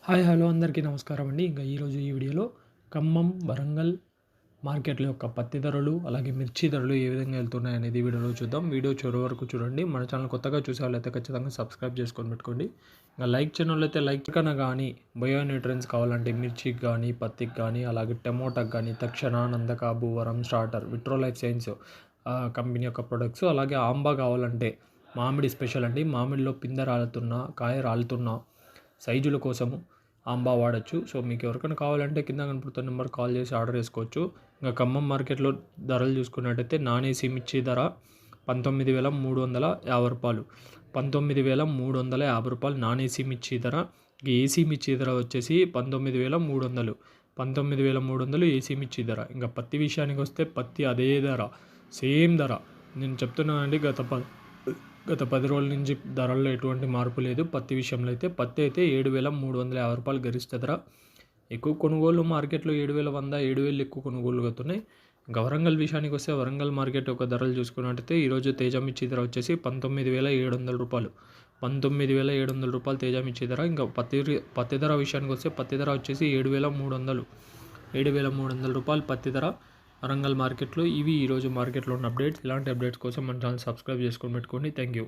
Hi hello అందరికీ నమస్కారం అండి. ఇంకా ఈరోజు ఈ వీడియోలో ఖమ్మం, వరంగల్ మార్కెట్ల యొక్క పత్తి ధరలు, అలాగే మిర్చి ధరలు ఏ విధంగా వెళ్తున్నాయి అనేది వీడియోలో చూద్దాం. వీడియో చివరి వరకు చూడండి. మన ఛానల్ కొత్తగా చూసే వాళ్ళైతే ఖచ్చితంగా సబ్స్క్రైబ్ చేసుకొని పెట్టుకోండి. ఇంకా లైక్ ఛానల్ అయితే లైక్ కన్నా కానీ బయో న్యూట్రియన్స్ కావాలంటే మిర్చికి కానీ, పత్తికి కానీ, అలాగే టమోటాకి కానీ Takshana, Nandaka, Bhoovaram, starter, Vitro life science company యొక్క ప్రొడక్ట్స్, అలాగే ఆంబా కావాలంటే మామిడి స్పెషల్ అండి. మామిడిలో పిందె రాలుతున్న, కాయ రాలుతున్న సైజుల కోసము ఆంబా వాడచ్చు. సో మీకు ఎవరికైనా కావాలంటే కింద కనపడుతున్న నెంబర్ కాల్ చేసి ఆర్డర్ చేసుకోవచ్చు. ఇంకా ఖమ్మం మార్కెట్లో ధరలు చూసుకున్నట్టయితే నాన్ ఏసీ మిర్చి ధర 19,350 రూపాయలు. 19,350 రూపాయలు నాన్ ఏసీ మిర్చి ధర. ఏసీ మిర్చి ధర వచ్చేసి 19,300. 19,300 ఏసీ మిర్చి ధర. ఇంకా పత్తి విషయానికి వస్తే పత్తి అదే ధర, సేమ్ ధర. నేను చెప్తున్నానండి, గత 10 రోజుల నుంచి ధరల్లో ఎటువంటి మార్పు లేదు. పత్తి విషయంలో అయితే పత్తి అయితే 7,350 రూపాయలు గరిష్ట ధర. ఎక్కువ కొనుగోలు మార్కెట్లో 7,100, 7,000 ఎక్కువ కొనుగోలు అవుతున్నాయి. ఇంకా వరంగల్ విషయానికి వస్తే వరంగల్ మార్కెట్ యొక్క ధరలు చూసుకున్నట్టయితే ఈరోజు తేజ మిర్చి ధర వచ్చేసి 19,700 రూపాయలు. 19,700 రూపాయలు తేజ మిర్చి ధర. ఇంకా పత్తి ధర విషయానికి వస్తే పత్తి ధర వచ్చేసి 7,300. 7,300 రూపాయలు పత్తి ధర వరంగల్ మార్కెట్లో. ఇవి ఈరోజు మార్కెట్లో ఉన్న అప్డేట్స్. ఇలాంటి అప్డేట్స్ కోసం మన ఛానల్ సబ్స్క్రైబ్ చేసుకొని పెట్టుకోండి. Thank you.